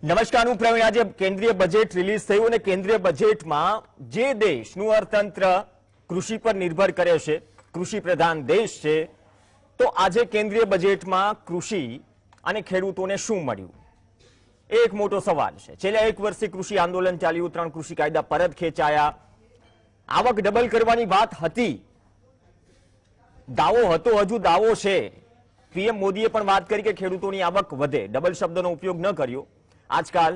નમસ્કાર, હું પ્રવીણ. આજે કેન્દ્રીય બજેટ રિલીઝ થયું અને કેન્દ્રીય બજેટમાં જે દેશનું અર્થતંત્ર કૃષિ પર નિર્ભર કરે છે, કૃષિ પ્રધાન દેશ છે, તો આજે કેન્દ્રીય બજેટમાં કૃષિ અને ખેડૂતોને શું મળ્યું એ એક મોટો સવાલ છે. છેલ્લા એક વર્ષથી કૃષિ આંદોલન ચાલ્યું, 3 કૃષિ કાયદા પરત ખેંચાયા, આવક ડબલ કરવાની વાત હતી, દાવો હતો, હજુ દાવો છે. પીએમ મોદીએ પણ વાત કરી કે ખેડૂતોની આવક વધે, ડબલ શબ્દનો ઉપયોગ ન કર્યો. આજકાલ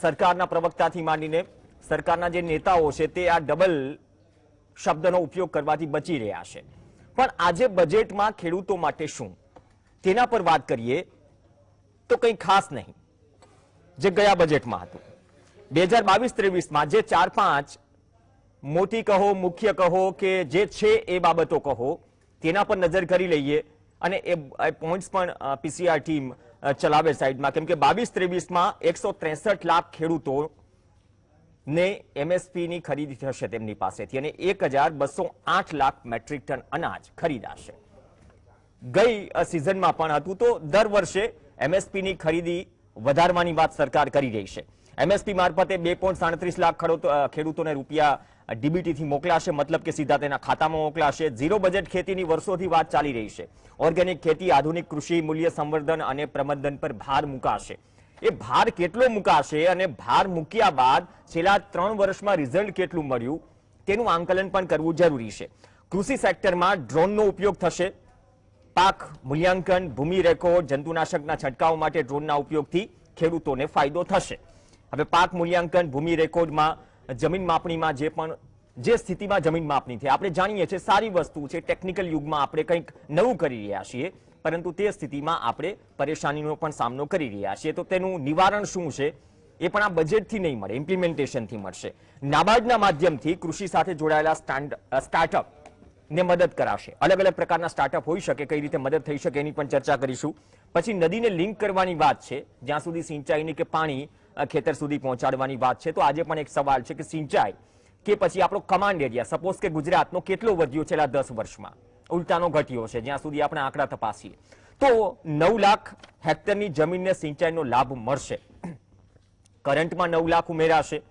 સરકારના પ્રવક્તાથી માંડીને સરકારના જે નેતાઓ છે તે આ ડબલ શબ્દનો ઉપયોગ કરવાથી બચી રહ્યા છે. પણ આજે બજેટમાં ખેડૂતો માટે શું, તેના પર વાત કરીએ તો કંઈ ખાસ નહીં જે ગયા બજેટમાં હતું. 2022-23માં જે 4-5 મોટી કહો, મુખ્ય કહો કે જે છે એ બાબતો કહો, તેના પર નજર કરી લઈએ અને એ પોઈન્ટ્સ પણ પીસીઆર ટીમ ચલાવે સાઈડમાં. કેમ કે 22-23માં 163 લાખ ખેડૂતોને એમએસપીની ખરીદી થશે તેમની પાસેથી અને 1208 લાખ મેટ્રિક ટન અનાજ ખરીદાશે. ગઈ સિઝનમાં પણ હતું તો દર વર્ષે એમએસપીની ખરીદી વધારવાની વાત સરકાર કરી રહી છે. એમએસપી મારફતે 2.37 લાખ ખેડૂતોને રૂપિયા ડીબીટીથી મોકલાશે, મતલબ કે સીધા તેના ખાતામાં મોકલાશે. ઝીરો બજેટ ખેતીની વર્ષોથી વાત ચાલી રહી છે. ઓર્ગેનિક ખેતી, આધુનિક કૃષિ, મૂલ્ય સંવર્ધન અને પ્રબંધન પર ભાર મુકાશે. એ ભાર કેટલો મુકાશે અને ભાર મૂક્યા બાદ છેલ્લા 3 વર્ષમાં રિઝલ્ટ કેટલું મળ્યું તેનું આંકલન પણ કરવું જરૂરી છે. કૃષિ સેક્ટરમાં ડ્રોનનો ઉપયોગ થશે. પાક મૂલ્યાંકન, ભૂમિ રેકોર્ડ, જંતુનાશકના છંટકાવ માટે ડ્રોનના ઉપયોગથી ખેડૂતોને ફાયદો થશે. હવે પાક મૂલ્યાંકન, ભૂમિ રેકોર્ડમાં, જમીન માપણીમાં જે સ્થિતિમાં જમીન માપણી થઈ, આપણે જાણીએ છીએ સારી વસ્તુ છે. ટેકનિકલ યુગમાં આપણે કંઈક નવું કરી રહ્યા છીએ, પરંતુ તે સ્થિતિમાં આપણે પરેશાનીનો પણ સામનો કરી રહ્યા છીએ. તો તેનું નિવારણ શું છે એ પણ આ બજેટથી નહીં મળે, ઇમ્પ્લિમેન્ટેશનથી મળશે. નાબાર્ડના માધ્યમથી કૃષિ સાથે જોડાયેલા સ્ટાર્ટઅપ ને મદદ કરાશે. અલગ અલગ પ્રકારના સ્ટાર્ટઅપ હોઈ શકે, કઈ રીતે મદદ થઈ શકે એની પણ ચર્ચા કરીશું. પછી નદીને લિંક કરવાની વાત છે, જ્યાં સુધી સિંચાઈની કે પાણી ખેતર સુધી પહોંચાડવાની વાત છે. તો આજે પણ એક સવાલ છે કે સિંચાઈ કે પછી આપણો કમાન્ડ એરિયા, સપોઝ કે ગુજરાતનો કેટલો વધ્યો છેલ્લા 10 વર્ષમાં, ઉલટાનો ઘટ્યો છે જ્યાં સુધી આપણે આંકડા તપાસીએ તો 9 લાખ હેક્ટરની જમીનને સિંચાઈનો લાભ મળશે. કરંટમાં 9 લાખ ઉમેરાશે.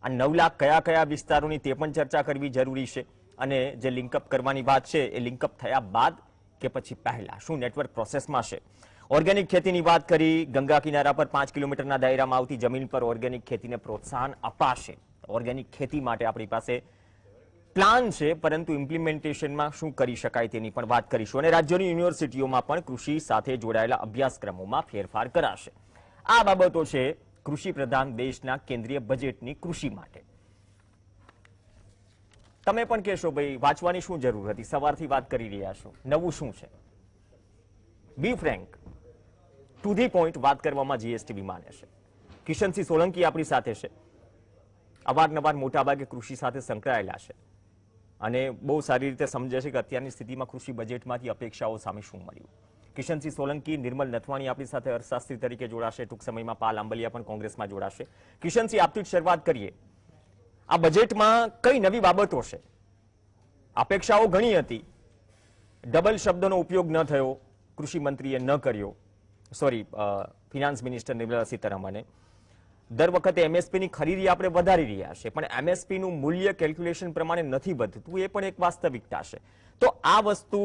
આ 9 લાખ કયા કયા વિસ્તારોની તે પણ ચર્ચા કરવી જરૂરી છે. અને જે લિંકઅપ કરવાની વાત છે એ લિંકઅપ થયા બાદ કે પછી પહેલા, શું નેટવર્ક પ્રોસેસમાં છે. ઓર્ગેનિક ખેતીની વાત કરી. ગંગા કિનારા પર 5 કિલોમીટરના દાયરામાં આવતી જમીન પર ઓર્ગેનિક ખેતીને પ્રોત્સાહન અપાશે. ઓર્ગેનિક ખેતી માટે આપણી પાસે પ્લાન છે, પરંતુ ઇમ્પ્લિમેન્ટેશનમાં શું કરી શકાય તેની પણ વાત કરીશું. અને રાજ્યોની યુનિવર્સિટીઓમાં પણ કૃષિ સાથે જોડાયેલા અભ્યાસક્રમોમાં ફેરફાર કરાશે. આ બાબતો છે કૃષિ પ્રધાન દેશના કેન્દ્રીય બજેટની કૃષિ માટે. તમે પણ કહેશો ભાઈ વાંચવાની શું જરૂર હતી, સવારથી વાત કરી રહ્યા છો, નવું શું છે? બી ફ્રેન્ક, ટુ ધી પોઈન્ટ વાત કરવામાં જીએસટીવી માને છે. કિશનસિંહ સોલંકી આપણી સાથે છે, અવારનવાર મોટાભાગે કૃષિ સાથે સંકળાયેલા છે અને બહુ સારી રીતે સમજે છે કે અત્યારની સ્થિતિમાં કૃષિ બજેટમાંથી અપેક્ષાઓ સામે શું મળ્યું. કિશનસિંહ સોલંકી, નિર્મલ નથવાણી આપણી સાથે અર્થશાસ્ત્રી તરીકે જોડાશે. ટૂંક સમયમાં પાલ આંબલિયા પણ કોંગ્રેસમાં જોડાશે. કિશનસિંહ, આપથી જ શરૂઆત કરીએ. આ બજેટમાં કઈ નવી બાબતો છે? અપેક્ષાઓ ઘણી હતી, ડબલ શબ્દનો ઉપયોગ ન થયો, કૃષિ મંત્રીએ ન કર્યો, ફિનાન્સ મિનિસ્ટર નિર્મલા સીતારામને. દર વખતે એમએસપીની ખરીદી આપણે વધારી રહ્યા છે, પણ એમએસપીનું મૂલ્ય કેલ્ક્યુલેશન પ્રમાણે નથી વધતું, એ પણ એક વાસ્તવિકતા છે. તો આ વસ્તુ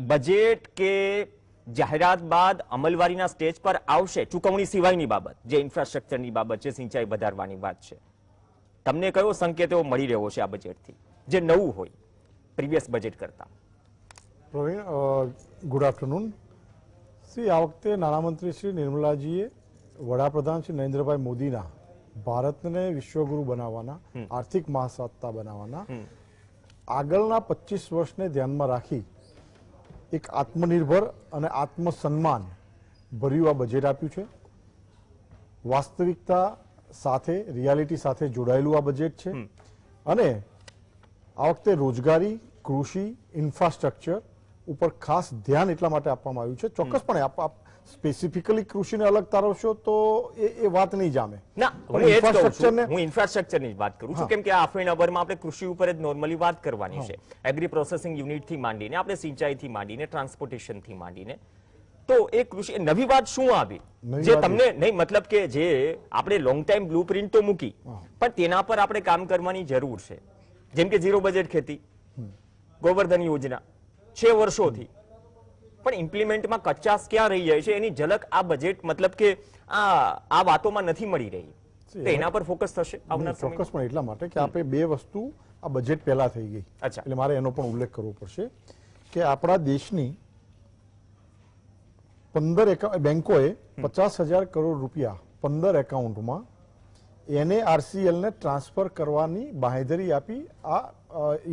બજેટ કે જાહેરાત બાદ અમલવારીના સ્ટેજ પર આવશે. ચૂકવણી સિવાયની બાબત, જે ઇન્ફ્રાસ્ટ્રક્ચરની બાબત છે, સિંચાઈ વધારવાની વાત છે, તમને કયો સંકેતો મળી રહ્યો છે આ બજેટથી જે નવું હોય પ્રીવિયસ બજેટ કરતા? Praveen, good afternoon. આ વખતે નાણામંત્રી શ્રી નિર્મલાજીએ વડાપ્રધાન શ્રી નરેન્દ્રભાઈ મોદીના ભારતને વિશ્વગુરુ બનાવવાના, આર્થિક મહાસત્તા બનાવવાના આગળના 25 વર્ષને ધ્યાનમાં રાખી એક આત્મનિર્ભર અને આત્મસન્માન ભર્યું આ બજેટ આપ્યું છે. વાસ્તવિકતા સાથે, રિયાલિટી સાથે જોડાયેલું આ બજેટ છે. અને આ વખતે રોજગારી, કૃષિ, ઇન્ફ્રાસ્ટ્રક્ચર ઉપર ખાસ ધ્યાન એટલા માટે આપવામાં આવ્યું છે. ચોક્કસપણે સ્પેસિફિકલી કૃષિને અલગ તારવશો તો એ વાત નહીં જામે. ના, હું ઇન્ફ્રાસ્ટ્રક્ચરની વાત કરું છું, કેમ કે આ હાફ એન અવરમાં આપણે કૃષિ ઉપર જ નોર્મલી વાત કરવાની છે. એગ્રી પ્રોસેસિંગ યુનિટથી માંડીને આપણે સિંચાઈથી માંડીને ટ્રાન્સપોર્ટેશનથી માંડીને તો એ કૃષિ નવી વાત શું આવી નવી જે વાત તમને નહીં, મતલબ કે જે આપણે લોંગ ટાઈમ બ્લુપ્રિન્ટ તો મૂકી, પણ તેના પર આપણે કામ કરવાની જરૂર છે. જેમ કે ઝીરો બજેટ ખેતી, ગોવર્ધન યોજના છે વર્ષોથી, પણ ઇમ્પ્લિમેન્ટમાં કચાશ ક્યાં રહી જાય છે એની ઝલક આ બજેટ મતલબ કે આ વાતોમાં નથી મળી રહી. તો એના પર ફોકસ થશે આવનાર સમયમાં? ચોક્કસ પણ એટલા માટે કે આપણે બે વસ્તુ આ બજેટ પહેલા થઈ ગઈ, અચ્છા. એટલે મારે એનો પણ ઉલ્લેખ કરવો પડશે કે આપણા દેશની 15 બેંકોએ 50,000 કરોડ રૂપિયા 15 એકાઉન્ટમાં NARCL ને ટ્રાન્સફર કરવાની બાંહેધરી આપી. આ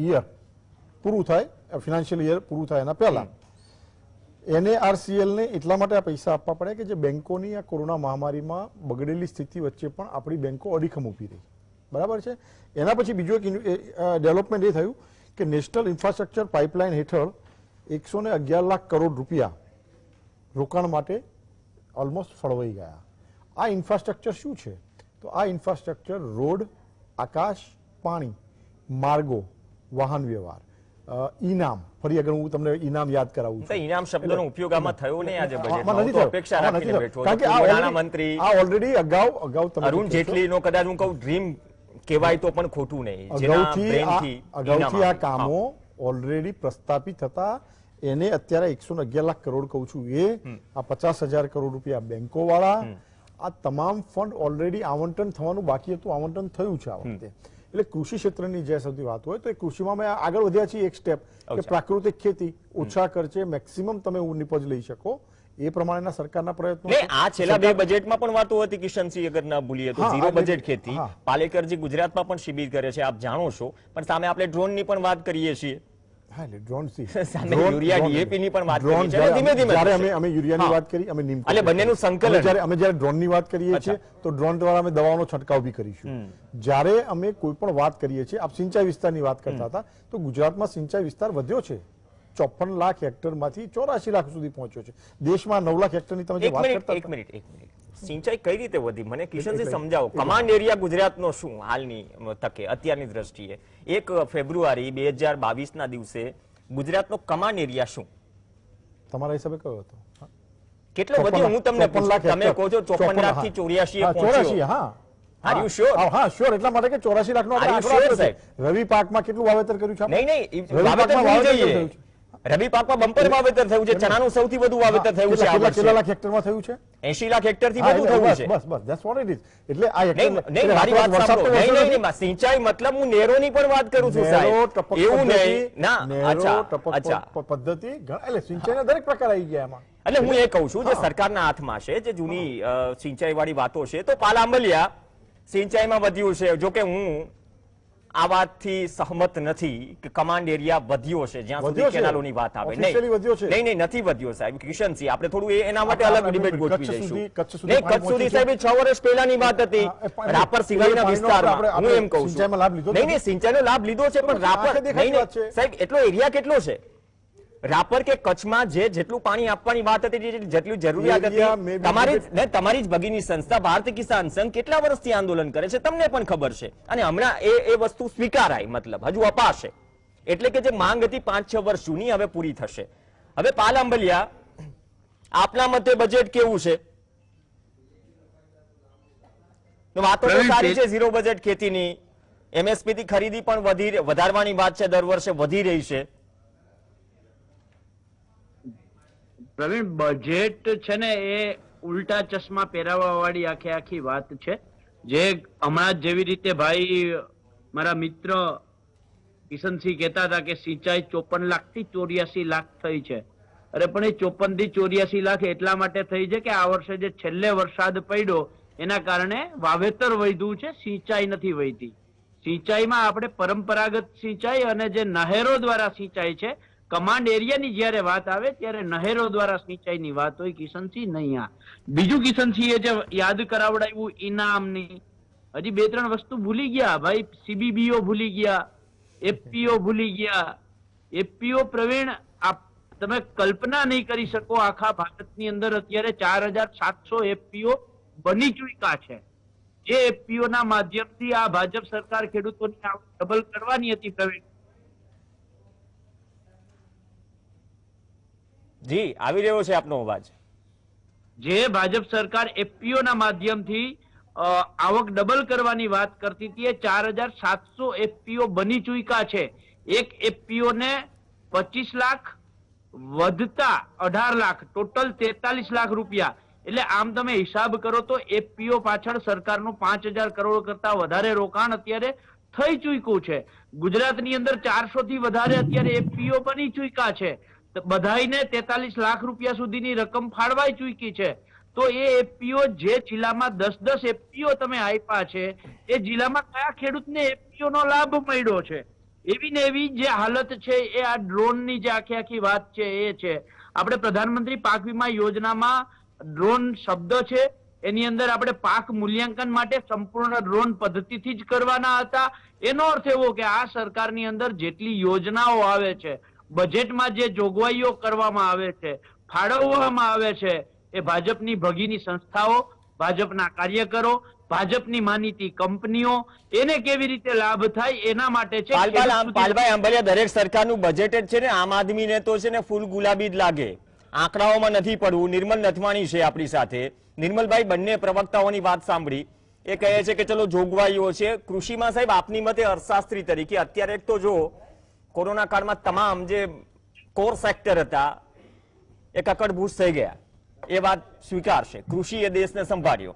યર પૂરું થાય, ફિનાન્શિયલ યર પૂરું થાય એના પહેલા NARCL ને એટલા માટે આ પૈસા આપવા પડે કે જે બેંકોની આ કોરોના મહામારીમાં બગડેલી સ્થિતિ વચ્ચે પણ આપણી બેંકો અડીખમ ઊભી રહી. બરાબર છે. એના પછી બીજું એક ડેવલપમેન્ટ એ થયું કે નેશનલ ઇન્ફ્રાસ્ટ્રક્ચર પાઇપલાઇન હેઠળ 111 લાખ કરોડ રૂપિયા રોકાણ માટે ઓલમોસ્ટ ફળવાઈ ગયા. આ ઇન્ફ્રાસ્ટ્રક્ચર શું છે? તો આ ઇન્ફ્રાસ્ટ્રક્ચર રોડ, આકાશ, પાણી, માર્ગો, વાહન વ્યવહાર, ઇનામ. ફરી અગર હું તમને ઇનામ યાદ કરાવું છું, ઇનામ શબ્દનો ઉપયોગ આમાં થયો નહીં આજે આમાં બજેટમાં. નથી હું તો થયો. અપેક્ષા આમાં રાખીને નથી બેઠો થયો. હતો. કારણ કે નાણામંત્રી આ ઓલરેડી અગાઉ તમે અરુણ કીધું છો, જેટલીનો કદાચ હું કહું ડ્રીમ કહેવાય તો પણ ખોટું નહીં. જેના બ્રેનથી અગાઉથી આ ઇનામ કામો ઓલરેડી પ્રસ્થાપિત હતા. એને અત્યારે 111 લાખ કરોડ કહું છું, એ આ 50,000 કરોડ રૂપિયા બેંકો વાળા, આ તમામ ફંડ ઓલરેડી આવંટન થવાનું બાકી હતું, આવંટન થયું છે આ વખતે. એટલે કૃષિ ક્ષેત્રની જે સૌથી વાત હોય તો એ કૃષિમાં અમે આગળ વધ્યા છીએ એક સ્ટેપ કે પ્રાકૃતિક ખેતી ઓછા ખર્ચે મેક્સિમમ તમે નિપજ લઈ શકો, એ પ્રમાણેના સરકારના પ્રયત્નો ને આ છેલ્લા બે બજેટમાં પણ વાતો હતી કિશનસિંહ, અગર ના ભૂલીએ તો હા, ઝીરો એટલે- બજેટ ખેતી હા. પાલેકરજી ગુજરાતમાં પણ શિબિર કરે છે, આપ જાણો છો. પણ સામે આપણે ડ્રોનની પણ વાત કરીએ છીએ. હા, એટલે ડ્રોન સામે યુરિયા, DAP ની પણ વાત કરી છે. એટલે ધીમે ધીમે જ્યારે થશે. અમે યુરિયાની હા. વાત કરી, અમે નીમ એટલે બંનેનું સંકલન. અમે જ્યારે ડ્રોનની વાત કરીએ છીએ તો ડ્રોન દ્વારા અમે દવાનો છંટકાવ બી કરીશું. જ્યારે અમે કોઈ પણ વાત કરીએ છીએ, આપ સિંચાઈ વિસ્તારની વાત કરતા હતા, તો ગુજરાતમાં સિંચાઈ વિસ્તાર વધ્યો છે. 54 લાખ હેક્ટરમાંથી 84 લાખ સુધી પહોંચ્યો છે. દેશમાં 9 લાખ હેક્ટરની તમે જે એક વાત મિનિટ કરતા એક મિનિટ એક મિનિટ સિંચાઈ કઈ રીતે વધી મને કિશનસિંહ સમજાવો. કમાન્ડ એરિયા ગુજરાતનો શું હાલની તકે અત્યારની દ્રષ્ટિએ 1 ફેબ્રુઆરી 2022 ના દિવસે ગુજરાતનો કમાન્ડ એરિયા શું તમારા હિસાબે કયો હતો? હા. કેટલો વધ્યો? હું તમને 54 લાખ પૂછું. તમે હેક્ટર. કહો છો 54 લાખ થી 84 એ 84, પહોંચ્યો. હા. Are you sure? હા, sure. એટલા માટે કે 84 લાખનો Are you આંકડો sure, આપ્યો છે. સાહેબ? રવિ પાકમાં કેટલું વાવેતર કર્યું છે આપણે? નહીં રવિ વાવેતર પાકમાં થવું વાવેતર જોઈએ. થયું છે. રવિ પાકમાં બમ્પર વાવેતર થયું છે. ચણાનું સૌથી વધુ વાવેતર થયું છે આ કેટલા વર્ષે. લાખ હેક્ટરમાં થયું છે? 80 લાખ હેક્ટર થી હા, વધુ એટલે થયું બસ, છે. બસ, that's what it is. એટલે આ હેક્ટર નહીં નહીં, મારી વાત સાંભળો. નહીં, સિંચાઈ મતલબ હું નેરોની પણ વાત કરું છું સાહેબ. એવું નહીં ના. અચ્છા પદ્ધતિ એટલે સિંચાઈના દરેક પ્રકાર આવી ગયા એમાં. એટલે હું એ કહું છું જે સરકારના હાથમાં છે, જે જૂની સિંચાઈ વાળી વાતો છે, તો પાલાંબલિયા સિંચાઈમાં વધ્યું છે. જો કે હું આ વાતથી સહમત નથી કે કમાન્ડ એરિયા વધ્યો છે જ્યાં સુધી વધ્યો છે. કેનાલોની વાત આવે. Officially વધ્યો છે. નહીં નથી વધ્યો સાહેબ. કિશનસિંહ આપણે થોડું એના માટે અલગ ડિબેટ ગોઠવી દઈશું. કચ્છ સુધી નહીં, કચ્છ સુધી સાહેબ 6 વર્ષ પહેલાની વાત હતી. રાપર સિવાયના વિસ્તારમાં હું એમ કહું છું. સિંચાઈમાં લાભ લીધો નહીં સિંચાઈનો લાભ લીધો છે, પણ રાપર આંખે દેખાતી નહીં વાત છે. સાહેબ એટલો એરિયા કેટલો છે રાપર કે કચ્છમાં જેટલું પાણી આપવાની વાત હતી, જેટલી જરૂરિયાત એરિયા હતી, maybe તમારી જ ભગીની સંસ્થા ભારતીય કિસાન સંઘ કેટલા વર્ષથી આંદોલન કરે છે તમને પણ ખબર છે. અને હમણાં એ વસ્તુ સ્વીકારાય, મતલબ હજુ અપાશે. એટલે કે જે માંગ હતી 5-6 વર્ષ જૂની હવે પૂરી થશે. હવે પાલાંબલિયા આપના મતે બજેટ કેવું છે? તો વાતો તો સારી છે ઝીરો બજેટ ખેતીની. MSP થી ખરીદી પણ વધારવાની વાત છે, દર વર્ષે વધી રહી છે. પ્રવીણ, બજેટ છે ને એ ઉલટા ચશ્મા પહેરાવા વાળી આખી વાત છે. જે હમણાં જેવી રીતે ભાઈ મારા મિત્ર કિશનસિંહ કહેતા હતા કે સિંચાઈ 54 લાખ થી 84 લાખ થઈ છે. અરે પણ એ 54 થી 84 લાખ એટલા માટે થઈ છે કે આ વર્ષે જે છેલ્લે વરસાદ પડ્યો એના કારણે વાવેતર વધ્યું છે, સિંચાઈ નથી વધી. સિંચાઈમાં આપણે પરંપરાગત સિંચાઈ અને જે નહેરો દ્વારા સિંચાઈ છે, કમાન્ડ એરિયાની જયારે વાત આવે ત્યારે નહેરો દ્વારા સિંચાઈની વાત હોય. કિશનસિંહ નહીં. આ બીજું કિશનસિંહે જે યાદ કરાવડાવ્યું ઇનામની, હજી 2-3 વસ્તુ ભૂલી ગયા ભાઈ. CBBO ભૂલી ગયા, FPO ભૂલી ગયા. FPO પ્રવીણ, તમે કલ્પના નહીં કરી શકો, આખા ભારતની અંદર અત્યારે 4700 FPO બની ચૂક્યા છે. જે FPO ના માધ્યમથી આ ભાજપ સરકાર ખેડૂતોની આવક ડબલ કરવાની હતી પ્રવીણ. જી આવી રહ્યો છે આપનો અવાજ. જે ભાજપ સરકાર એફપીઓ ના માધ્યમથી આવક ડબલ કરવાની વાત કરતી હતી, એ 4,700 એફપીઓ બની ચૂક્યા છે. એક એફપીઓ ને 25 લાખ વધતા 18 લાખ, ટોટલ 43 લાખ રૂપિયા. એટલે આમ તમે હિસાબ કરો તો એફપીઓ પાછળ સરકારનું 5,000 કરોડ કરતા વધારે રોકાણ અત્યારે થઈ ચૂક્યું છે. ગુજરાતની અંદર 400 થી વધારે અત્યારે એફપીઓ બની ચૂક્યા છે. બધાઈને 43 લાખ રૂપિયા સુધીની રકમ ફાળવાઈ ચૂકી છે. તો એ એફપીઓ જે જિલ્લામાં 10-10 એફપીઓ તમે આપ્યા છે, એ જિલ્લામાં કયા ખેડૂતને એફપીઓ નો લાભ મળ્યો છે? એવી ને એવી જે હાલત છે એ આ ડ્રોનની જે આખી વાત છે એ છે. આપણે પ્રધાનમંત્રી પાક વીમા યોજનામાં ડ્રોન શબ્દ છે, એની અંદર આપણે પાક મૂલ્યાંકન માટે સંપૂર્ણ ડ્રોન પદ્ધતિથી જ કરવાના હતા. એનો અર્થ એવો કે આ સરકારની અંદર જેટલી યોજનાઓ આવે છે, બજેટમાં જે જોગવાઈઓ કરવામાં આવે છે, ફાળવવામાં આવે છે, એ ભાજપની ભગીની સંસ્થાઓ, ભાજપના કાર્યકરો, ભાજપની માનીતી કંપનીઓ, એને કેવી રીતે લાભ થાય એના માટે છે. પાલભાઈ આંબલિયા, દરેક સરકારનું બજેટ જ છે ને આમ આદમીને તો છે ને ફૂલ ગુલાબી જ લાગે, આંકડાઓમાં નથી પડવું. નિર્મલ નથવાણી છે આપણી સાથે. નિર્મલભાઈ, બંને પ્રવક્તાઓની વાત સાંભળી. એ કહે છે કે ચલો જોગવાઈઓ છે. કૃષિમાં સાહેબ આપની મતે અર્થશાસ્ત્રી તરીકે અત્યારે એક તો જો કોરોના કાળમાં તમામ જે કોર સેક્ટર હતા એ કકડભૂસ થઈ ગયા, એ વાત સ્વીકારશે. કૃષિ એ દેશને સંભાળ્યો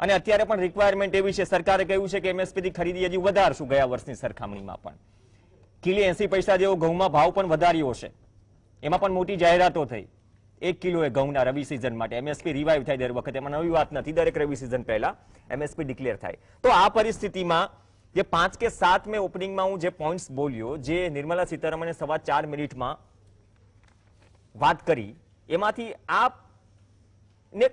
અને અત્યારે પણ રિક્વાયરમેન્ટ એવી છે, સરકારે કહ્યું છે કે એમએસપી થી ખરીદી હજી વધારશું ગયા વર્ષની સરખામણીમાં. પણ કિલો 80 પૈસા જેવો ઘઉંમાં ભાવ પણ વધાર્યો છે. એમાં પણ મોટી જાહેરાતો થઈ. 1 કિલો એ ઘઉંના રવિ સિઝન માટે એમએસપી રિવાઇવ થાય દર વખતે. એમાં નવી વાત નથી, દરેક રવિ સિઝન પહેલા એમએસપી ડિક્લેર થાય. તો આ પરિસ્થિતિમાં જે 5 કે 7 મે ઓપનિંગમાં હું જે પોઈન્ટ્સ બોલ્યો, જે નિર્મલા સીતારમણે 4.25 મિનિટમાં વાત કરી, એમાંથી આપને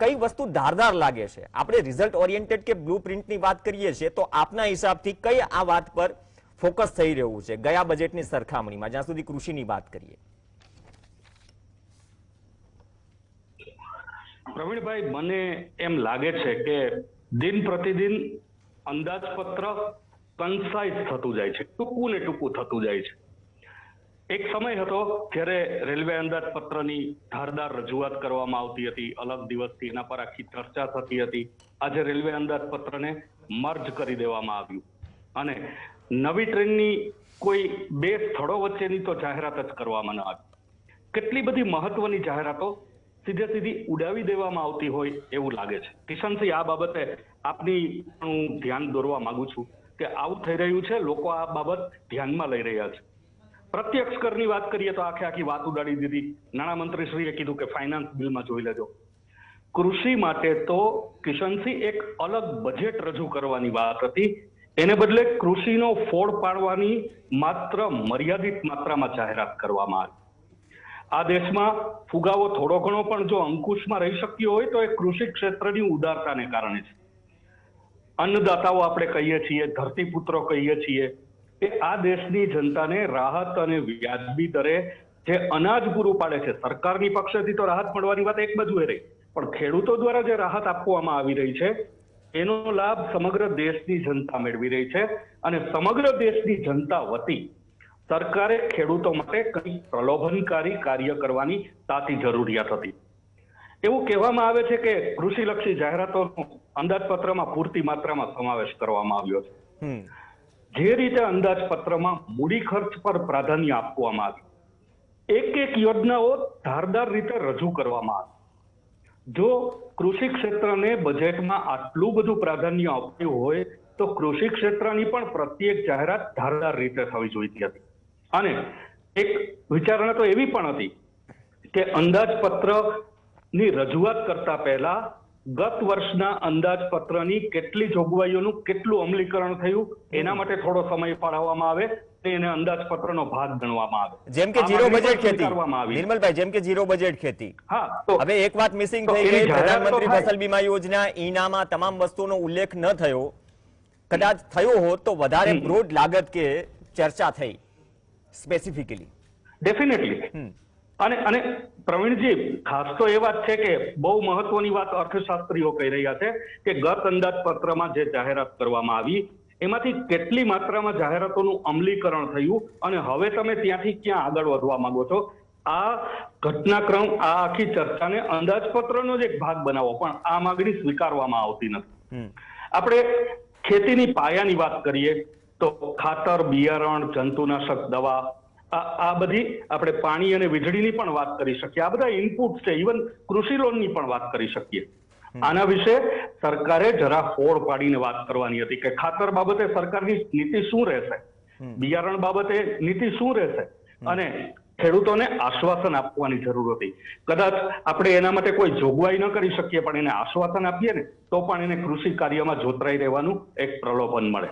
કઈ વસ્તુ ધારદાર લાગે છે? આપણે રિઝલ્ટ ઓરિએન્ટેડ કે બ્લુ પ્રિન્ટની વાત કરીએ છીએ, તો આપના હિસાબથી કઈ આ વાત પર ફોકસ થઈ રહ્યું છે ગયા બજેટની સરખામણીમાં, જ્યાં સુધી કૃષિની વાત કરીએ? પ્રવીણભાઈ, મને એમ લાગે છે કે દિન પ્રતિદિન અંદાજપત્ર કન્સાઇઝ થતું જાય છે, ટૂંકું ને ટૂંકું થતું જાય છે. એક સમય હતો જ્યારે રેલવે અંદાજપત્રની ધારદાર રજૂઆત કરવામાં આવતી હતી, અલગ દિવસથી એના પર આખી ચર્ચા થતી હતી. આજે રેલવે અંદાજપત્રને મર્જ કરી દેવામાં આવ્યું અને નવી ટ્રેનની કોઈ 2 સ્થળો વચ્ચેની તો જાહેરાત જ કરવામાં ન આવી. કેટલી બધી મહત્વની જાહેરાતો સીધી ઉડાવી દેવામાં આવતી હોય એવું લાગે છે. કિશનસિંહ, આ બાબતે આપની હું ધ્યાન દોરવા માંગુ છું કે આવું થઈ રહ્યું છે, લોકો આ બાબત ધ્યાનમાં લઈ રહ્યા છે. પ્રત્યક્ષ કરની વાત કરીએ તો આખી વાત ઉડાડી દીધી. નાણામંત્રીશ્રીએ કીધું કે ફાઇનાન્સ બિલમાં જોઈ લેજો. કૃષિ માટે તો કિશનસિંહ એક અલગ બજેટ રજૂ કરવાની વાત હતી, એને બદલે કૃષિનો ફોડ પાડવાની માત્ર મર્યાદિત માત્રામાં જાહેરાત કરવામાં આવી. આ દેશમાં ફુગાવો થોડો ઘણો પણ જો અંકુશમાં રહી શક્યો હોય તો એ કૃષિ ક્ષેત્રની ઉદારતાને કારણે છે. અન્નદાતાઓ આપણે કહીએ છીએ, ધરતીપુત્રો કહીએ છીએ, એ આ દેશની જનતાને રાહત અને વ્યાજબી દરે જે અનાજ પૂરું પાડે છે, સરકારની પક્ષેથી તો રાહત મળવાની વાત એક બાજુએ રહી, પણ ખેડૂતો દ્વારા જે રાહત આપવામાં આવી રહી છે એનો લાભ સમગ્ર દેશની જનતા મેળવી રહી છે. અને સમગ્ર દેશની જનતા વતી સરકારે ખેડૂતો માટે કંઈક પ્રલોભનકારી કાર્ય કરવાની તાતી જરૂરિયાત હતી. એવું કહેવામાં આવે છે કે કૃષિલક્ષી જાહેરાતોનો અંદાજપત્રમાં પૂરતી માત્રામાં સમાવેશ કરવામાં આવ્યો છે. જે રીતે અંદાજપત્રમાં મૂડી ખર્ચ પર પ્રાધાન્ય આપવામાં આવ્યું, એક યોજનાઓ ધારદાર રીતે રજૂ કરવામાં આવી. જો કૃષિ ક્ષેત્રને બજેટમાં આટલું બધું પ્રાધાન્ય આપ્યું હોય તો કૃષિ ક્ષેત્રની પણ પ્રત્યેક જાહેરાત ધારદાર રીતે થવી જોઈતી હતી. અને એક વિચારણા તો એવી પણ હતી કે અંદાજપત્રની રજૂઆત કરતા પહેલા ગત વર્ષના અંદાજપત્રની કેટલી જોગવાઈઓનું કેટલું અમલીકરણ થયું એના માટે થોડો સમય ફાળવવામાં આવે, એને અંદાજપત્રનો ભાગ ગણવામાં આવે. જેમ કે ઝીરો બજેટ ખેતી, નિર્મલભાઈ, જેમ કે ઝીરો બજેટ ખેતી. હા, તો હવે એક વાત મિસિંગ થઈ ગઈ, પ્રધાનમંત્રી ફસલ બીમા યોજના, ઈનામાં તમામ વસ્તુનો ઉલ્લેખ ન થયો. કદાચ થયો હોત તો વધારે બ્રોડ લાગત કે ચર્ચા થઈ સ્પેસિફિકલી. ડેફિનેટલી. અને પ્રવીણજી, ખાસ તો એ વાત છે કે બહુ મહત્વની વાત અર્થશાસ્ત્રીઓ કહી રહ્યા છે કે ગત અંદાજપત્રમાં જે જાહેરાત કરવામાં આવી એમાંથી કેટલી માત્રામાં જાહેરાતોનું અમલીકરણ થયું અને હવે તમે ત્યાંથી ક્યાં આગળ વધવા માંગો છો આ ઘટનાક્રમ, આ આખી ચર્ચાને અંદાજપત્રનો જ એક ભાગ બનાવો, પણ આ માંગણી સ્વીકારવામાં આવતી નથી. આપણે ખેતીની પાયાની વાત કરીએ તો ખાતર, બિયારણ, જંતુનાશક દવા, આ બધી, આપણે પાણી અને વીજળીની પણ વાત કરી શકીએ. આ બધા ઇનપુટ છે. ઇવન કૃષિ લોનની પણ વાત કરી શકીએ. આના વિશે સરકારે જરા ફોડ પાડીને વાત કરવાની હતી કે ખાતર બાબતે સરકારની નીતિ શું રહેશે, બિયારણ બાબતે નીતિ શું રહેશે, અને ખેડૂતોને આશ્વાસન આપવાની જરૂર હતી. કદાચ આપણે એના માટે કોઈ જોગવાઈ ન કરી શકીએ, પણ એને આશ્વાસન આપીએ ને તો પણ એને કૃષિ કાર્યમાં જોતરાઈ રહેવાનું એક પ્રલોભન મળે.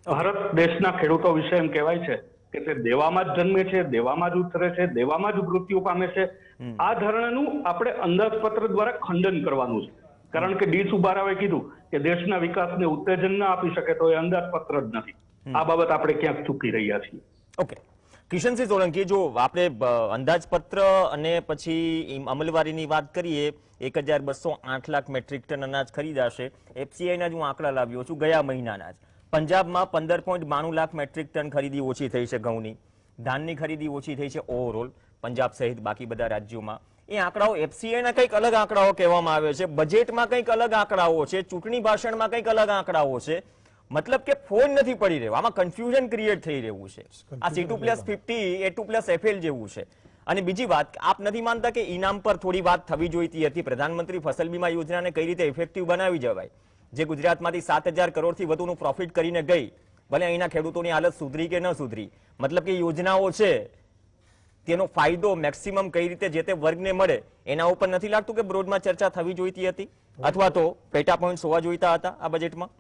ભારત દેશના ખેડૂતો વિશે એમ કહેવાય છે કે તે દેવામાં જ જન્મે છે, દેવામાં જ ઉતરે છે, દેવામાં જ મૃત્યુ પામે છે. આ ધારણાનું આપણે અંદાજપત્ર દ્વારા ખંડન કરવાનું છે. કારણ કે ડી સુબ્બારાવે કીધું કે દેશના વિકાસને ઉત્તેજન ના આપી શકે તો એ અંદાજપત્ર જ નથી. આ બાબત આપણે ક્યાંક ચૂકી રહ્યા છીએ. ઓકે, કિશનસિંહ સોલંકી, જો આપણે અંદાજપત્ર અને પછી અમલવારીની વાત કરીએ, 1208 લાખ મેટ્રિક ટન અનાજ ખરીદાશે. એફસીઆઈના જ હું આંકડા લાવ્યો છું ગયા મહિનાના જ. પંજાબમાં 15.92 લાખ મેટ્રિક ટન ખરીદી ઓછી થઈ છે ઘઉંની. ધાનની ખરીદી ઓછી થઈ છે ઓવરઓલ પંજાબ સહિત બાકી બધા રાજ્યોમાં. એ આંકડાઓ એફસીઆઈના કંઈક અલગ આંકડાઓ કહેવામાં આવે છે, બજેટમાં કંઈક અલગ આંકડાઓ છે, ચૂંટણી ભાષણમાં કંઈક અલગ આંકડાઓ છે. મતલબ કે ફોન નથી પડી રહ્યો, આમાં કન્ફ્યુઝન ક્રિએટ થઈ રહ્યું છે. આ C2+50 A2+FL જેવું છે. અને બીજી વાત, આપ નથી માનતા કે ઇનામ પર થોડી વાત થવી જોઈતી હતી? પ્રધાનમંત્રી ફસલ બીમા યોજનાને કઈ રીતે ઇફેક્ટિવ બનાવી જવાય, જે ગુજરાતમાંથી 7,000 કરોડથી વધુનું પ્રોફિટ કરીને ગઈ, ભલે અહીંના ખેડૂતોની હાલત સુધરી કે ન સુધરી, મતલબ કે યોજનાઓ છે તેનો ફાયદો મેક્સિમમ કઈ રીતે જે તે વર્ગને મળે, એના ઉપર નથી લાગતું કે બ્રોડમાં ચર્ચા થવી જોઈતી હતી, અથવા તો પેટા પોઈન્ટ્સ હોવા જોઈતા હતા આ બજેટમાં?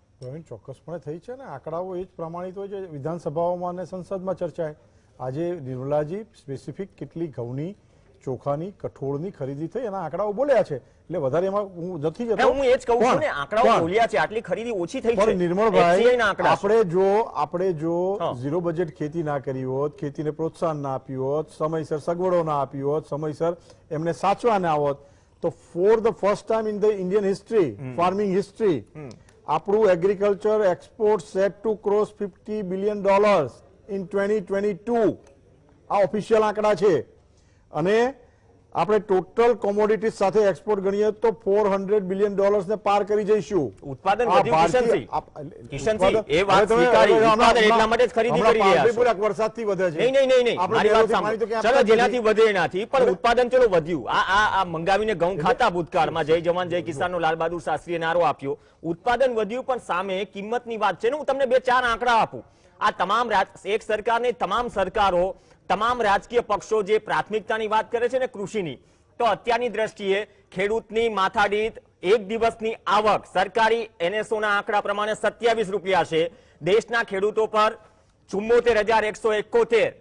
ચોક્કસપણે થઈ છે ને, આંકડાઓ એ જ પ્રમાણિત હોય છે વિધાનસભાઓમાં અને સંસદમાં ચર્ચાએ. આજે નિર્મલાજી સ્પેસિફિક કેટલી ઘઉંની, ચોખાની, કઠોળની ખરીદી થઈ એના આંકડાઓ બોલ્યા છે. એટલે વધારે એમાં હું નથી જતો. હું એ જ કહું છું ને, આંકડાઓ બોલ્યા છે, આટલી ખરીદી ઓછી થઈ છે. નિર્મળભાઈ, આપણે જો ઝીરો બજેટ ખેતી ના કરી હોત, ખેતીને પ્રોત્સાહન ના આપ્યું હોત, સમયસર સગવડો ના આપી હોત, સમયસર એમને સાચવા ના હોત, તો for the first time in the Indian history, farming history, આપણું agriculture export set to cross $50 billion in 2022. આ ઓફિશિયલ આંકડા છે. અને આપણે ટોટલ કોમોડિટીઝ સાથે એક્સપોર્ટ ગણીએ તો $400 બિલિયન ને પાર કરી જઈશું. ઉત્પાદન વધ્યું કિશનસિંહ, એ વાત સ્વીકારી, ઉત્પાદન એટલા માટે જ ખરીદી કરી રહ્યા છે. વરસાદથી વધે છે. નહીં, મારી વાત સાંભળો. ચલો, જેનાથી વધે એનાથી, પણ ઉત્પાદન ચલો વધ્યું. આ મંગાવીને ઘઉં ખાતા ભૂતકાળમાં જય જવાન જય કિસાનનો લાલ બહાદુર શાસ્ત્રીએ નારો આપ્યો. ઉત્પાદન વધ્યું, પણ સામે કિંમતની વાત છે ને. હું તમને 2-4 આંકડા આપું. આ તમામ એક સરકારની તમામ સરકારો, તમામ રાજકીય પક્ષો જે પ્રાથમિકતાની વાત કરે છે ને કૃષિની, તો અત્યારની દ્રષ્ટિએ ખેડૂતની માથાદીઠ એક દિવસની આવક સરકારી NSOના આંકડા પ્રમાણે 27 રૂપિયા છે. દેશના ખેડૂતો પર 74,171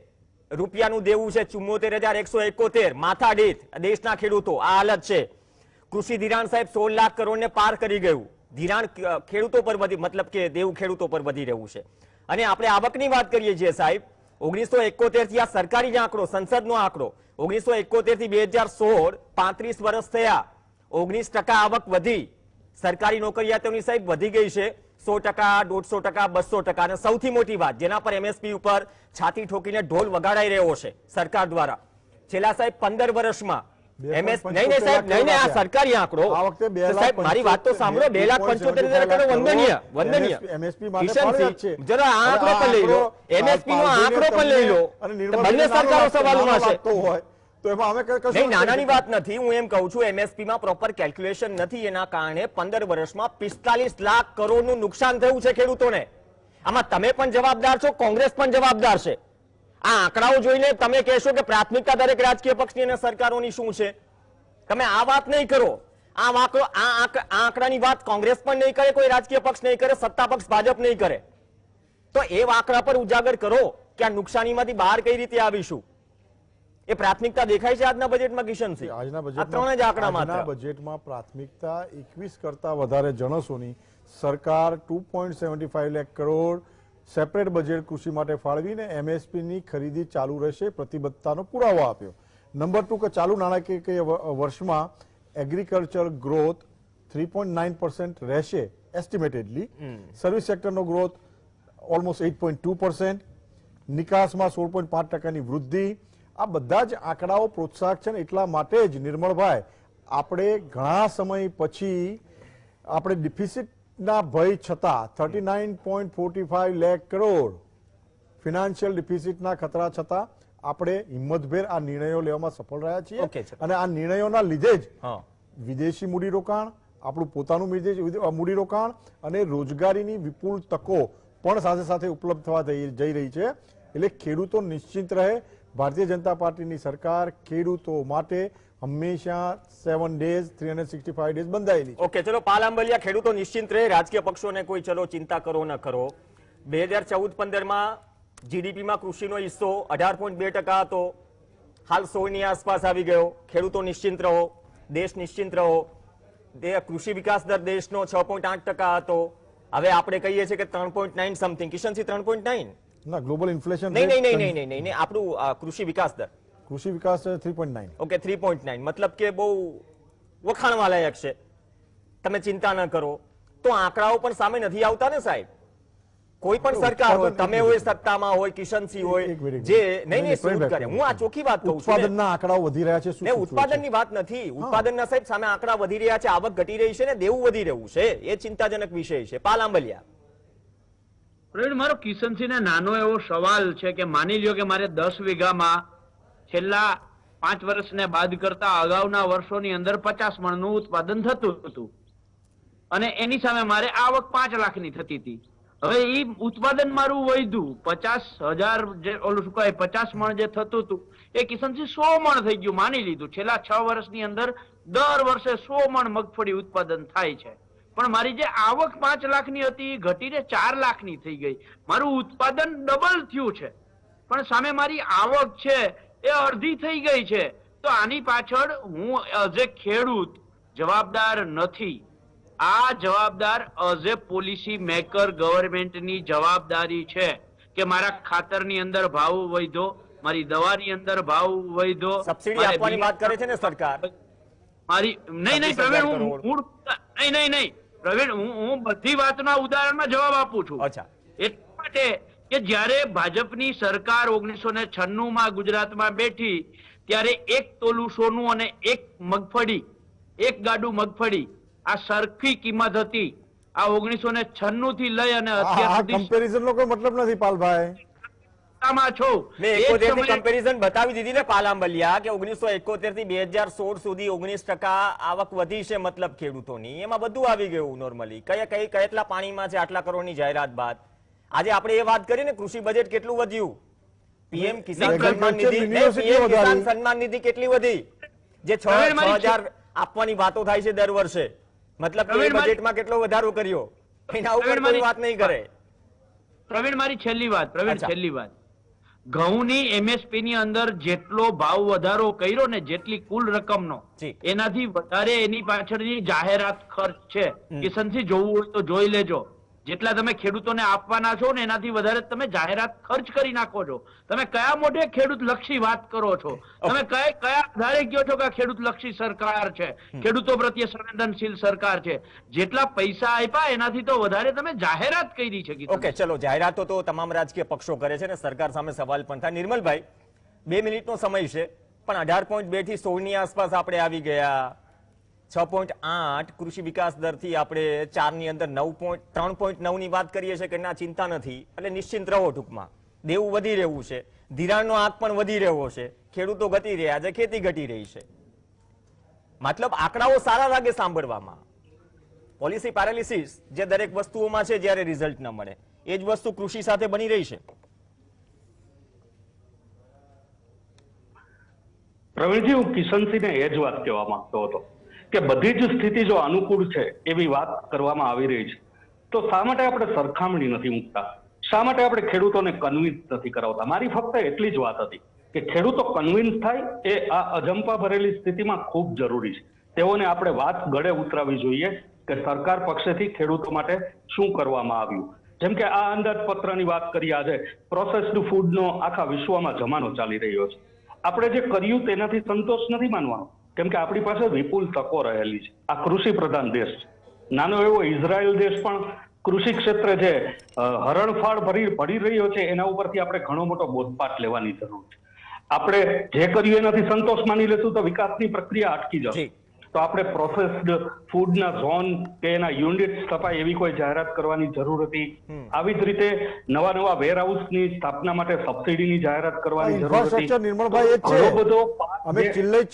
રૂપિયાનું દેવું છે. 74,171 માથાદીઠ દેશના ખેડૂતો. આ હાલત છે. કૃષિ ધિરાણ સાહેબ 16 લાખ કરોડને પાર કરી ગયું. ધિરાણ ખેડૂતો પર વધી, મતલબ કે દેવું ખેડૂતો પર વધી રહ્યું છે. અને આપણે આવકની વાત કરીએ છીએ સાહેબ, 1971 થી આ સરકારી આંકડો, સંસદનો આંકડો, 1971 થી 2016 35 વર્ષ થયા, 19% આવક વધી. સરકારી નોકરિયાતોની સાહેબ વધી ગઈ છે 100%, 150%, 200%. અને સૌથી મોટી વાત, જેના પર MSP ઉપર છાતી ઠોકીને ઢોલ વગાડાઈ રહ્યો છે સરકાર દ્વારા, છેલ્લા સાહેબ 15 વર્ષમાં આ સરકારી આંકડો, સાહેબ મારી વાત તો સાંભળો, 2,75,000 કરોડ વંદનીય. જરા આ આંકડો પણ લઈ લો, MSP નો આંકડો પણ લઈ લો, બંને સરકારો સવાલોમાં છે. નાનાની વાત નથી, હું એમ કહું છું MSP માં પ્રોપર કેલ્ક્યુલેશન નથી, એના કારણે 15 વર્ષમાં 45 લાખ કરોડનું નુકસાન થયું છે ખેડૂતોને. આમાં તમે પણ જવાબદાર છો, કોંગ્રેસ પણ જવાબદાર છે. આ આંકડાઓ જોઈને તમે કહેશો કે પ્રાથમિકતા દરેક રાજકીય પક્ષની અને સરકારોની શું છે? તમે આ વાત નહીં કરો. આ આંકડાની વાત કોંગ્રેસ પણ નહીં કરે, કોઈ રાજકીય પક્ષ નહીં કરે, સત્તા પક્ષ ભાજપ નહીં કરે. તો એ આંકડા પર ઉજાગર કરો કે આ નુકસાનીમાંથી બહાર કઈ રીતે આવીશું. એ પ્રાથમિકતા દેખાય છે આજના બજેટમાં કિશનસિંહ? આ ત્રણ જ આંકડામાં બજેટમાં પ્રાથમિકતા 21 કરતા વધારે જણસોની સરકાર 2.75 લાખ કરોડ સેપરેટ બજેટ કૃષિ માટે ફાળવીને MSP ની ખરીદી ચાલુ રહેશે, પ્રતિબદ્ધતાનો પુરાવો આપ્યો. નંબર 2 કે ચાલુ નાણાકીય વર્ષમાં એગ્રીકલ્ચર ગ્રોથ 3.9% રહેશે એસ્ટિમેટેડલી. સર્વિસ સેક્ટરનો ગ્રોથ ઓલમોસ્ટ 8.2%, નિકાસમાં 16.5%ની વૃદ્ધિ, આ બધા જ આંકડાઓ પ્રોત્સાહક છે ને એટલા માટે જ નિર્મળભાઈ આપણે ઘણા સમય પછી આપણે ડિફિસિટના ભય છતાં 39.45 લાખ કરોડ ફિનાન્શિયલ ડિફિસિટના ખતરા છતાં આપણે હિંમતભેર આ નિર્ણયો લેવામાં સફળ રહ્યા છીએ Okay, sir. અને આ નિર્ણયોના લીધે જ હા વિદેશી મૂડીરોકાણ, આપણું પોતાનું મૂડીરોકાણ અને રોજગારીની વિપુલ તકો પણ સાથે સાથે ઉપલબ્ધ થવા જઈ રહી છે. એટલે ખેડૂતો નિશ્ચિત રહે. ભારતીય જનતા પાર્ટીની સરકાર ખેડૂતો માટે હંમેશા 7 ડેઝ 365 ડેઝ બંધાયેલી છે. ઓકે, ચલો પાલ આંબલિયા, ખેડૂતો નિશ્ચિંત રહે, રાજકીય પક્ષોને કોઈ ચલો ચિંતા કરો ન કરો. 2014-15માં જીડીપીમાં કૃષિનો હિસ્સો 18.2% હતો, હાલ 16ની આસપાસ આવી ગયો. ખેડૂતો નિશ્ચિંત રહો, દેશ નિશ્ચિંત રહો. કૃષિ વિકાસ દર દેશનો 6.8% હતો, હવે આપણે કહીએ છીએ કે 3.9 સમથિંગ. કિશનસિંહ 3.9? ના, ગ્લોબલ ઇન્ફ્લેશન નહીં, આપણું કૃષિ વિકાસ દર. કૃષિ વિકાસ 3.9. ઓકે, 3.9 મતલબ કે બહુ વખાણવા લાયક છે. તમે ચિંતા ન કરો. તો આંકડાઓ પણ સામે નથી આવતા ને સાહેબ. કોઈ પણ સરકાર હોય, તમે હોય સત્તામાં હોય, કિશનસિંહ હોય, જે નહીં શોધ કરે. હું આ ચોખ્ખી વાત કહું છું. ઉત્પાદનના આંકડાઓ વધી રહ્યા છે. શું ને ઉત્પાદનની વાત નથી. ઉત્પાદનના સાહેબ સામે આંકડા વધી રહ્યા છે, આવક ઘટી રહી છે ને દેવું વધી રહ્યું છે. એ ચિંતાજનક વિષય છે. પાલ આંબલિયા, પ્રવીણ, મારો કિશનસિંહને નાનો એવો સવાલ છે કે માની લ્યો કે મારે 10 વીઘામાં છેલ્લા 5 વર્ષને બાદ કરતા અગાઉના વર્ષોની અંદર 50 મણનું ઉત્પાદન થતું હતું અને એની સામે મારે આવક 5 લાખની થતી હતી. હવે એ ઉત્પાદન મારું વધ્યું 50,000 જે ઓલું શું કહેવાય 50 મણ જે થતું હતું એ કિશનસિંહ 100 મણ થઈ ગયું માની લીધું. છેલ્લા 6 વર્ષની અંદર દર વર્ષે 100 મણ મગફળી ઉત્પાદન થાય છે. પણ મારી જે આવક 5 લાખની હતી એ ઘટીને 4 લાખની થઈ ગઈ. મારું ઉત્પાદન ડબલ થયું છે પણ સામે મારી આવક છે એ અડધી થઈ ગઈ છે. તો આની પાછળ હું એઝ એ ખેડૂત જવાબદાર નથી. આ જવાબદાર એઝ એ પોલિસી મેકર ગવર્મેન્ટની જવાબદારી છે કે મારા ખાતરની અંદર ભાવ વધ્યો, મારી દવાની અંદર ભાવ વધ્યો, સબસિડી આપવાની વાત કરે છે ને સરકાર. મારી નહીં પ્રવીણ, હું નહીં પ્રવીણ, હું બધી વાતના ઉદાહરણમાં જવાબ આપું છું. અચ્છા, એટલા માટે કે જ્યારે ભાજપની સરકાર 1996માં ગુજરાતમાં બેઠી ત્યારે 1 તોલું સોનું અને 1 મગફળી, 1 ગાડું મગફળી આ સરખી કિંમત હતી. આ 1996 થી લઈ અને અત્યાર સુધી કમ્પેરિઝન નો કોઈ મતલબ નથી પાલભાઈ. મેં 71 થી કમ્પેરિઝન બતાવી દીધી ને પાલ આંબલિયા કે 1971 થી 2016 સુધી 19% આવક વધી છે મતલબ ખેડૂતોની. એમાં બધું આવી ગયું નોર્મલી. કેટલા પાણીમાં છે આટલા કરોડની જાહેરાત બાદ. આજે આપણે એ વાત કરી ને કૃષિ બજેટ કેટલું વધ્યું, પીએમ કિસાન સન્માન નિધિ, પીએમ કિસાન સન્માન નિધિ કેટલી વધી, જે 6,000 આપવાની વાતો થાય છે દર વર્ષે. મતલબ કે બજેટમાં કેટલો વધારો કર્યો, એના ઉપર કોઈ વાત નહીં કરે. પ્રવીણ, મારી છેલ્લી વાત, ઘઉંની એમએસપી ની અંદર જેટલો ભાવ વધારો કર્યો ને, જેટલી કુલ રકમનો, એનાથી વધારે એની પાછળની જાહેરાત ખર્ચ છે. કિશનસિંહ જોવું હોય તો જોઈ લેજો. જેટલા તમે ખેડૂતોને આપવાના છો ને એનાથી વધારે તમે જાહેરાત ખર્ચ કરી નાખો છો. તમે કયા મોઢે ખેડૂત લક્ષી વાત કરો છો? તમે કયા આધારે કહો છો કે ખેડૂત લક્ષી સરકાર છે, ખેડૂતો પ્રત્યે સંવેદનશીલ સરકાર છે? જેટલા પૈસા આપ્યા એનાથી તો વધારે તમે જાહેરાત કરી છે. ઓકે, ચલો, જાહેરાતો તો તમામ રાજકીય પક્ષો કરે છે ને સરકાર સામે સવાલ પણ થાય. નિર્મલભાઈ, 2 મિનિટનો સમય છે પણ 18.2 થી 16ની આસપાસ આપણે આવી ગયા. 6.8 કૃષિ વિકાસ દરથી આપણે 4ની અંદર 3.9ની વાત કરીએ છીએ કે ના ચિંતા નથી. એટલે નિશ્ચિંત રહો. ટૂંકમાં દેવું વધી રહ્યું છે, ધિરાણનો આંક પણ વધી રહ્યો છે, ખેડૂતો ઘટી રહ્યા છે, ખેતી ઘટી રહી છે. મતલબ આંકડાઓ સારા લાગે સાંભળવામાં. પોલિસી પેરાલિસિસ જે દરેક વસ્તુઓમાં છે જ્યારે રિઝલ્ટ ન મળે, એ જ વસ્તુ કૃષિ સાથે બની રહી છે. પ્રવીણજી, હું કિશનસિંહને એ જ વાત કહેવા માંગતો હતો કે બધી જ સ્થિતિ જો અનુકૂળ છે એવી વાત કરવામાં આવી રહી છે તો શા માટે આપણે સરખામણી નથી મૂકતા? શા માટે આપણે ખેડૂતોને કન્વિન્સ નથી કરાવતા? મારી ફક્ત એટલી જ વાત હતી કે ખેડૂતો કન્વિન્સ થાય એ આ અજંપા ભરેલી સ્થિતિમાં ખૂબ જરૂરી છે. તેઓને આપણે વાત ગળે ઉતરાવી જોઈએ કે સરકાર પક્ષેથી ખેડૂતો માટે શું કરવામાં આવ્યું. જેમ કે આ અંદાજપત્રની વાત કરી, આજે પ્રોસેસ્ડ ફૂડનો આખા વિશ્વમાં જમાનો ચાલી રહ્યો છે. આપણે જે કર્યું તેનાથી સંતોષ નથી માનવાનો, કેમ કે આપણી પાસે વિપુલ તકો રહેલી છે. આ કૃષિ પ્રધાન દેશ છે. નાનો એવો ઇઝરાયલ દેશ પણ કૃષિ ક્ષેત્રે જે હરણફાળ ભરી રહ્યો છે એના ઉપરથી આપણે ઘણો મોટો બોધપાઠ લેવાની જરૂર છે. આપણે જે કર્યું એનાથી સંતોષ માની લેશું તો વિકાસની પ્રક્રિયા અટકી જશે. જી. તો આપણે પ્રોસેસ્ડ ફૂડના ઝોન કે એના યુનિટ સ્થપાય એવી કોઈ જાહેરાત કરવાની જરૂર હતી. આવી જ રીતે નવા વેરહાઉસની સ્થાપના માટે સબસિડીની જાહેરાત કરવાની જરૂર હતી. ઇન્ફ્રાસ્ટ્રક્ચર નિર્મળભાઈ એ જ ઘણો છે. બધો અમે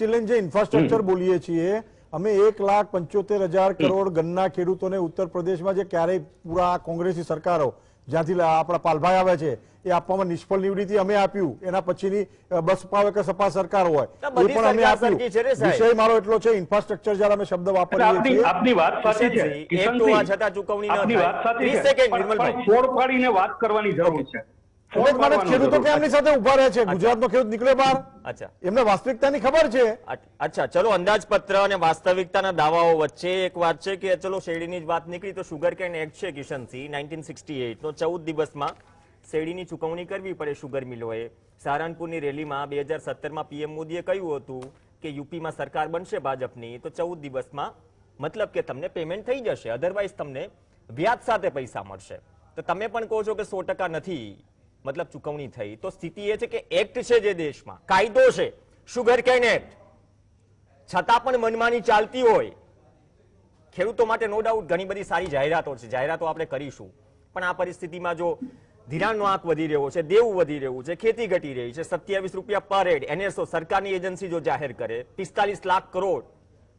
ચિલ્લઈ જે ઇન્ફ્રાસ્ટ્રક્ચર બોલીએ છીએ, અમે 1,75,000 કરોડ ગન્ના ખેડૂતોને ઉત્તર પ્રદેશમાં જે ક્યારેય પૂરા કોંગ્રેસી સરકારો જ્યાંથી આપણા પાલભાઈ આવે છે એ આપવામાં નિષ્ફળ નીવડી હતી, અમે આપ્યું. એના પછીની બસપા હોય કે સપા સરકાર હોય તો એ બધી પણ અમે સરકાર આપ્યું. સરખી છે રે સાહેબ. વિષય મારો એટલો છે, ઇન્ફ્રાસ્ટ્રક્ચર જયારે અમે શબ્દ વાપરીએ છીએ આપની વાત સાચી છે કિશનસિંહ, એક કિશનસિંહ, તો આ છતાં ચૂકવણી ન આપની થાય. વાત સાચી 30 છે સેકન્ડ, પણ નિર્મલભાઈ. ફોડ પાડીને વાત કરવાની જરૂર છે. ફોડ એટલે જ મને પાડવાની ખેડૂતો જરૂર છે. કેમની સાથે ઉભા રહે છે? ગુજરાતનો ખેડૂત નીકળે બહાર, અચ્છા એમને વાસ્તવિકતાની ખબર છે. અચ્છા, ચલો અંદાજપત્ર અને વાસ્તવિકતાના દાવાઓ વચ્ચે એક વાત છે કે ચલો શેરડીની જ વાત નીકળી તો શુગર કેન એક્ટ છે કિશનસિંહ 1968 નો 14 દિવસમાં શેરડીની ચૂકવણી કરવી પડે શુગર મિલોએ. સહારનપુરની રેલીમાં 2017માં પીએમ મોદીએ કહ્યું હતું કે યુપીમાં સરકાર બનશે ભાજપની તો 14 દિવસમાં મતલબ કે તમને પેમેન્ટ થઈ જશે, અધરવાઇઝ તમને વ્યાજ સાથે પૈસા મળશે. તો તમે પણ કહો છો કે 100% નથી મતલબ ચૂકવણી થઈ. તો સ્થિતિ એ છે કે એક્ટ છે જે દેશમાં કાયદો છે શુગર કેન એક્ટ, છતાં પણ મનમાની ચાલતી હોય. ખેડૂતો માટે નો ડાઉટ ઘણી બધી સારી જાહેરાતો છે, જાહેરાતો આપણે કરીશું, પણ આ પરિસ્થિતિમાં જો ધિરાણનો આંક વધી રહ્યો છે, દેવું વધી રહ્યું છે, ખેતી ઘટી રહી છે, 27 રૂપિયા પર હેડ NSO સરકારની એજન્સી જો જાહેર કરે 45 લાખ કરોડ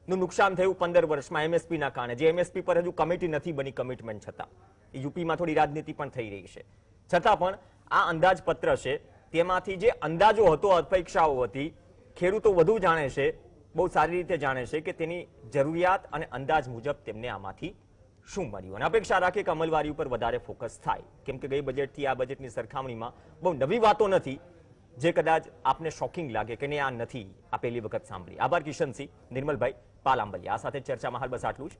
નું નુકસાન થયું 15 વર્ષમાં એમએસપી ના કારણે, જે એમએસપી પર હજુ કમિટી નથી બની કમિટમેન્ટ છતાં. યુપીમાં થોડી રાજનીતિ પણ થઈ રહી છે, છતાં પણ આ અંદાજપત્ર છે તેમાંથી જે અંદાજો હતો, અપેક્ષાઓ હતી, ખેડૂતો વધુ જાણે છે, બહુ સારી રીતે જાણે છે કે તેની જરૂરિયાત અને અંદાજ મુજબ તેમને આમાંથી શું મળ્યું. અને અપેક્ષા રાખે કે અમલવારી ઉપર વધારે ફોકસ થાય, કેમ કે ગઈ બજેટથી આ બજેટની સરખામણીમાં બહુ નવી વાતો નથી જે કદાચ આપને શોકિંગ લાગે કે નહીં આ નથી, આ પહેલી વખત સાંભળી. આભાર કિશનસિંહ, નિર્મલભાઈ, પાલ આંબલિયા. આ સાથે ચર્ચામાં હાલ બસ આટલું જ.